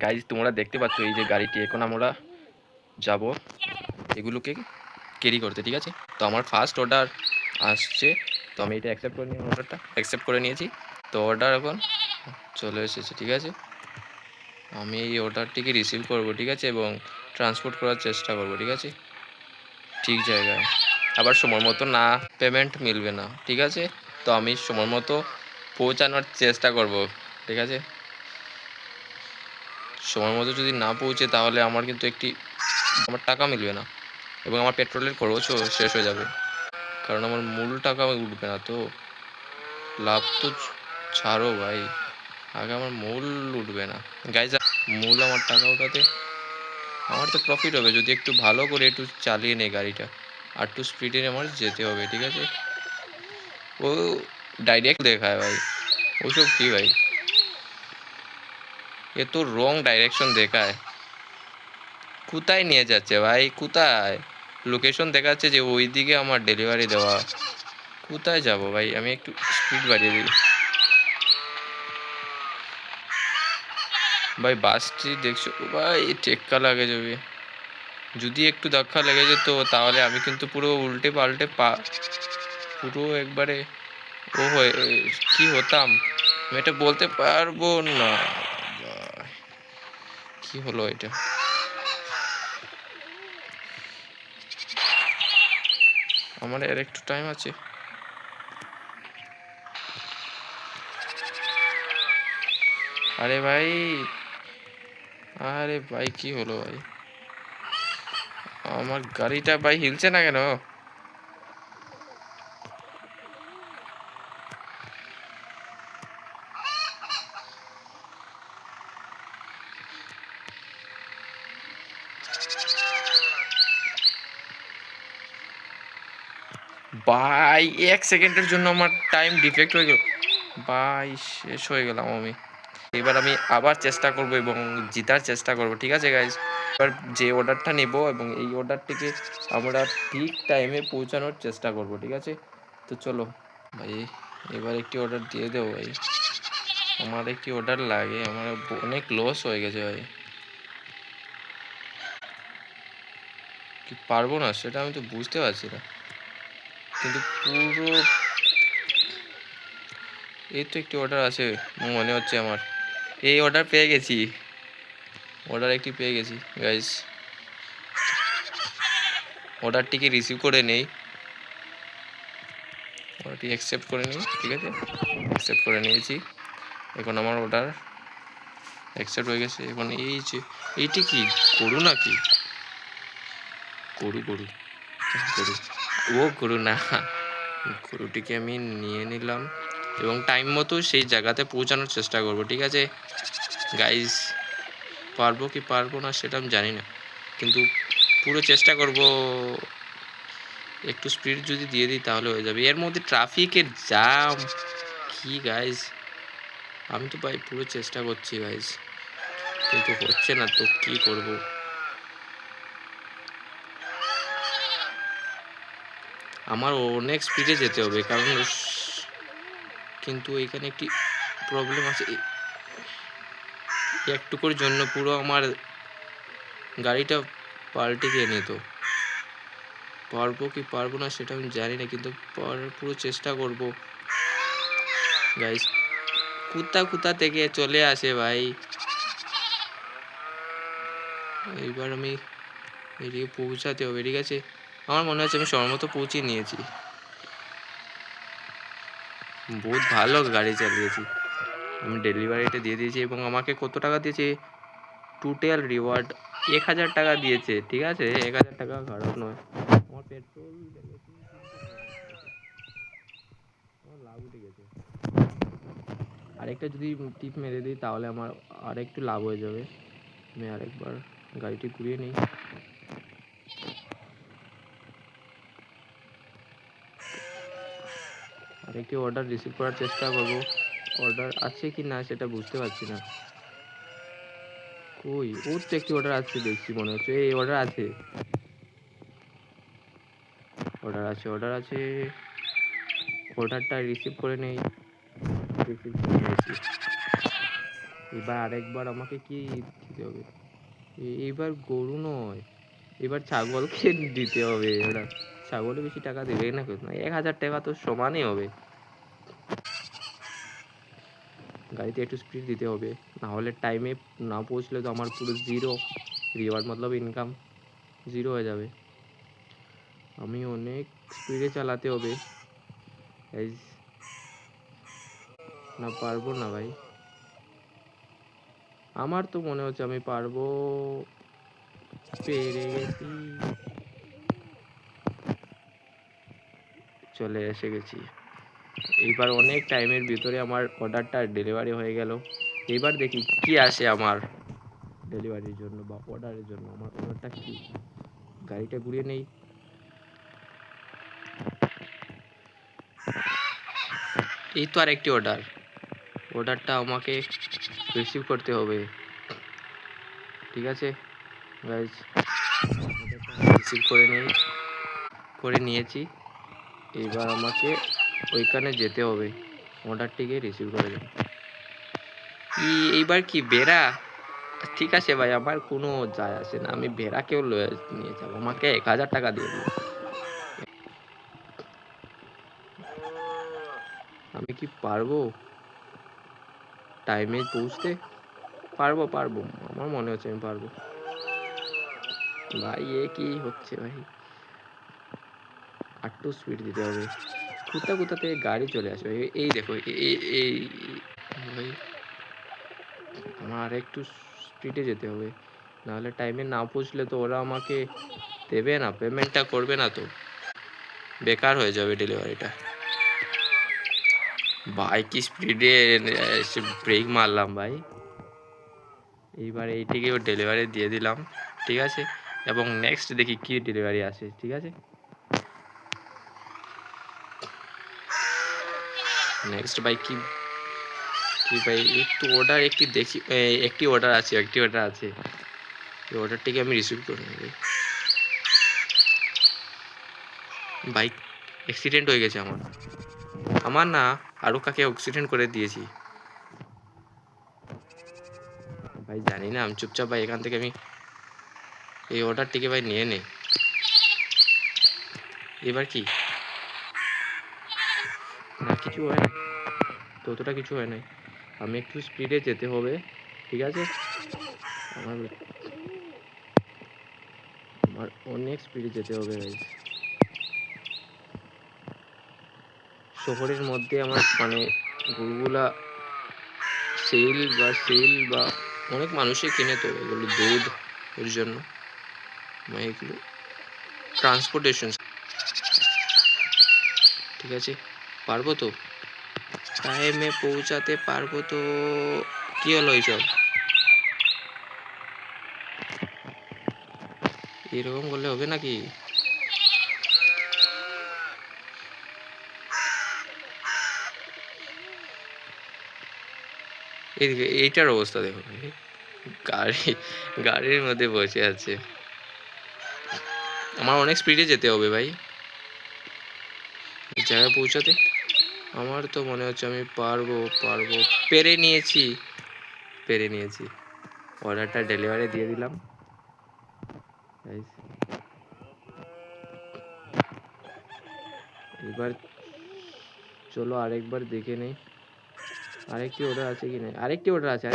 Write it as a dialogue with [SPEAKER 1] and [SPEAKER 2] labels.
[SPEAKER 1] Guys তোমরা দেখতে পাচ্ছ এই যে গাড়িটি, এখন আমরা যাব এগুলোকে ক্যারি করতে, ঠিক আছে। তো আমার ফার্স্ট অর্ডার আসছে, তো আমি এটা অ্যাকসেপ্ট করে নিই, অর্ডারটা অ্যাকসেপ্ট করে নিয়েছি। তো অর্ডার এখন চলে এসেছে, ঠিক আছে। আমি এই অর্ডারটিকে রিসিভ করব, ঠিক আছে, এবং ট্রান্সপোর্ট করার চেষ্টা করব, ঠিক আছে, ঠিক জায়গায়। আবার সময় মতো না পেমেন্ট মিলবে না, ঠিক আছে। তো আমি সময় মতো পৌঁছানোর চেষ্টা করব, ঠিক আছে। সময় মতো যদি না পৌঁছে তাহলে আমার কিন্তু আমার টাকা মিলবে না, এবং আমার পেট্রোলের খরচও শেষ হয়ে যাবে, কারণ আমার মূল টাকা উঠবে না। তো লাভ তো ছাড়ো ভাই, আগে আমার মূল উঠবে না গাইজ। মূল আমার টাকা উঠাতে আমার তো প্রফিট হবে যদি একটু ভালো করে একটু চালিয়ে নেই গাড়িটা, আর একটু স্পিডে আমার যেতে হবে, ঠিক আছে। ও ডাইরেক্ট দেখায় ভাই, ওসব কি ভাই, এ তো রং ডাইরেকশন দেখায়। কোথায় নিয়ে যাচ্ছে ভাই, কোথায় লোকেশন দেখাচ্ছে যে ওই দিকে আমার ডেলিভারি দেওয়া। কোথায় যাব ভাই, আমি একটু স্পিড বাড়িয়ে দিই ভাই। বাসটি দেখছো ভাই, টেক্কা লাগে যাবে, যদি একটু ধাক্কা লেগে যেত তাহলে আমি কিন্তু পুরো উল্টে পাল্টে পুরো একবারে ও হয়ে কি হতাম, আমি এটা বলতে পারবো না। কি হলো এটা, আমার আর একটু টাইম আছে। আরে ভাই, আরে ভাই কি হলো ভাই, আমার গাড়িটা ভাই হিলছে না কেন। ভাই 1 সেকেন্ডের জন্য আমার টাইম ডিফেক্ট হয়ে গেল ভাই, শেষ হয়ে গেলাম আমি। এবার আমি আবার চেষ্টা করব এবং জেতার চেষ্টা করব, ঠিক আছে গাইজ। এবার যে অর্ডারটা নেব এবং এই অর্ডারটিকে আমরা ঠিক টাইমে পৌঁছানোর চেষ্টা করব, ঠিক আছে। তো চলো ভাই, এবার একটি অর্ডার দিয়ে দেবো ভাই, আমার একটি অর্ডার লাগে, আমার অনেক লস হয়ে গেছে ভাই। কি পারবো না সেটা আমি তো বুঝতে পারছি না, কিন্তু পুরো এই তো একটি অর্ডার আছে মনে হচ্ছে আমার, এই অর্ডার পেয়ে গেছি, অর্ডার একটি পেয়ে গেছি গাইজ। অর্ডারটিকে রিসিভ করে নেই, অর্ডারটি অ্যাকসেপ্ট করে নিই, ঠিক আছে, অ্যাকসেপ্ট করে নিয়েছি। এখন আমার অর্ডার অ্যাকসেপ্ট হয়ে গেছে। এখন এই যে এইটি কি গরু নাকি, গরু গরু গরু, ও গরু না, গরুটিকে আমি নিয়ে নিলাম এবং টাইম মতো সেই জায়গাতে পৌঁছানোর চেষ্টা করব, ঠিক আছে গাইজ। পারবো কি পারবো না সেটা আমি জানি না, কিন্তু পুরো চেষ্টা করব। একটু স্পিড যদি দিয়ে দিই তাহলে হয়ে যাবে। এর মধ্যে ট্রাফিকের জ্যাম কি গাইজ, আমি তো ভাই পুরো চেষ্টা করছি গাইজ, কিন্তু হচ্ছে না, তো কি করব। আমার অনেক স্পিডে যেতে হবে, কারণ কিন্তু এখানে একটি প্রবলেম আছে, একটুকুর জন্য পুরো আমার গাড়িটা পাল্টে গিয়ে নিত। পারবো কি পারবো না সেটা আমি জানি না, কিন্তু পুরো চেষ্টা করব গাইস। কোথা থেকে চলে আসে ভাই, এইবার আমি এদিকে পৌঁছাতে হবে, ঠিক আছে। আমার মনে হচ্ছে আমি সময় মতো পৌঁছে নিয়েছি, বহুত ভালো গাড়ি চালিয়েছি আমি, ডেলিভারিটা দিয়ে দিয়েছি এবং আমাকে কত টাকা দিয়েছে, টোটাল রিওয়ার্ড 1000 টাকা দিয়েছে, ঠিক আছে। 1000 টাকা খারাপ নয়, আমার পেট্রোল আমার লাভ উঠে গেছে। আরেকটা যদি টিপ মেরে দিই তাহলে আমার আরেকটু লাভ হয়ে যাবে। আমি আরেকবার গাড়িটি ঘুরিয়ে নিই, আরেকটি অর্ডার রিসিভ করার চেষ্টা করব। অর্ডার আছে কি না সেটা বুঝতে পারছি না, কই ওর তো একটি অর্ডার আছে দেখছি, মনে হচ্ছে এই অর্ডার আছে, অর্ডার আছে, অর্ডার আছে, অর্ডারটা রিসিভ করে নেই, রিসিভ করে নিয়েছি। এবার আরেকবার আমাকে কি দিতে হবে? এইবার গরু নয়, এবার ছাগলকে দিতে হবে। ওরা ছাগলে বেশি টাকা দেবে না, 1,000 টাকা তো সমানই হবে। গাড়িতে একটু স্পিড দিতে হবে, না হলে টাইমে না পৌঁছলে তো আমার পুরো জিরো রিওয়ার্ড মতলব ইনকাম জিরো হয়ে যাবে। আমি অনেক স্পিডে চালাতে হবে। না পারবো না ভাই, আমার তো মনে হচ্ছে আমি পারবো। পেরে গেছি, চলে এসে গেছি। এইবার অনেক টাইমের ভিতরে আমার অর্ডারটা ডেলিভারি হয়ে গেল। এইবার দেখি কি আসে আমার ডেলিভারির জন্য বা অর্ডারের জন্য। আমার অর্ডারটা কি? গাড়িটা ঘুরিয়ে নেই। এই তো আর একটি অর্ডারটা আমাকে রিসিভ করতে হবে। ঠিক আছে গাইজ, রিসিভ করে নিয়েছি। এবার আমাকে ওইখানে যেতে হবে, অর্ডারটিকে রিসিভ করে দেব। এইবার কি বেড়া? ঠিক আছে ভাই, আমার কোনো যায় আসে না, আমি বেড়াকেও নিয়ে যাবো, আমাকে 1,000 টাকা দিয়ে দিও। আমি কি পারবো টাইমে পৌঁছতে? পারবো, আমার মনে হচ্ছে আমি পারবো। ভাই এ কি হচ্ছে ভাই? একটু স্পিড দিতে হবে। কোথা থেকে গাড়ি চলে আসবে? এই দেখো, এই ভাই, আমার আর একটু স্পিডে যেতে হবে, নাহলে টাইমে না পৌঁছলে তো ওরা আমাকে দেবে না, পেমেন্টটা করবে না, তো বেকার হয়ে যাবে ডেলিভারিটা। ভাই কি স্পিডে ব্রেক মারলাম ভাই। এইবার এইটিকেও ডেলিভারি দিয়ে দিলাম, ঠিক আছে। এবং নেক্সট দেখি কি ডেলিভারি আসে, ঠিক আছে। নেক্সট ভাই কি ভাই, একটু অর্ডার একটি দেখি। একটি অর্ডার আছে এই অর্ডারটিকে আমি রিসিভ করে নেব। বাইক অ্যাক্সিডেন্ট হয়ে গেছে আমার না, আরও কাকে অ্যাক্সিডেন্ট করে দিয়েছি ভাই, জানি না। আমি চুপচাপ ভাই এখান থেকে আমি এই অর্ডারটিকে ভাই নিয়ে নেই। এবার কি? না, কিছু হয় না, ততটা কিছু হয় নাই। আমি একটু স্পিডে যেতে হবে, ঠিক আছে। আমার অনেক স্পিডে যেতে হবে ভাই। শহরের মধ্যে আমার গরুগুলা সেল বা অনেক মানুষই কিনে, তো এগুলো দুধ এর জন্য, এগুলো ট্রান্সপোর্টেশন, ঠিক আছে। পারবো তো টাইমে পৌঁছাতে পারবো তো? কি হলো এইসব? এরকম করলে হবে নাকি? এইদিকে এইটার অবস্থা দেখো, গাড়ির মধ্যে বসে আছে। আমার অনেক স্পিডে যেতে হবে ভাই জায়গায় পৌঁছাতে। আমার তো মনে হচ্ছে আমি পারবো। পেরে নিয়েছি অর্ডারটা ডেলিভারি দিয়ে দিলাম। এবার চলো আরেকবার দেখে নেই আরেকটি অর্ডার আছে কি না। আরেকটি অর্ডার আছে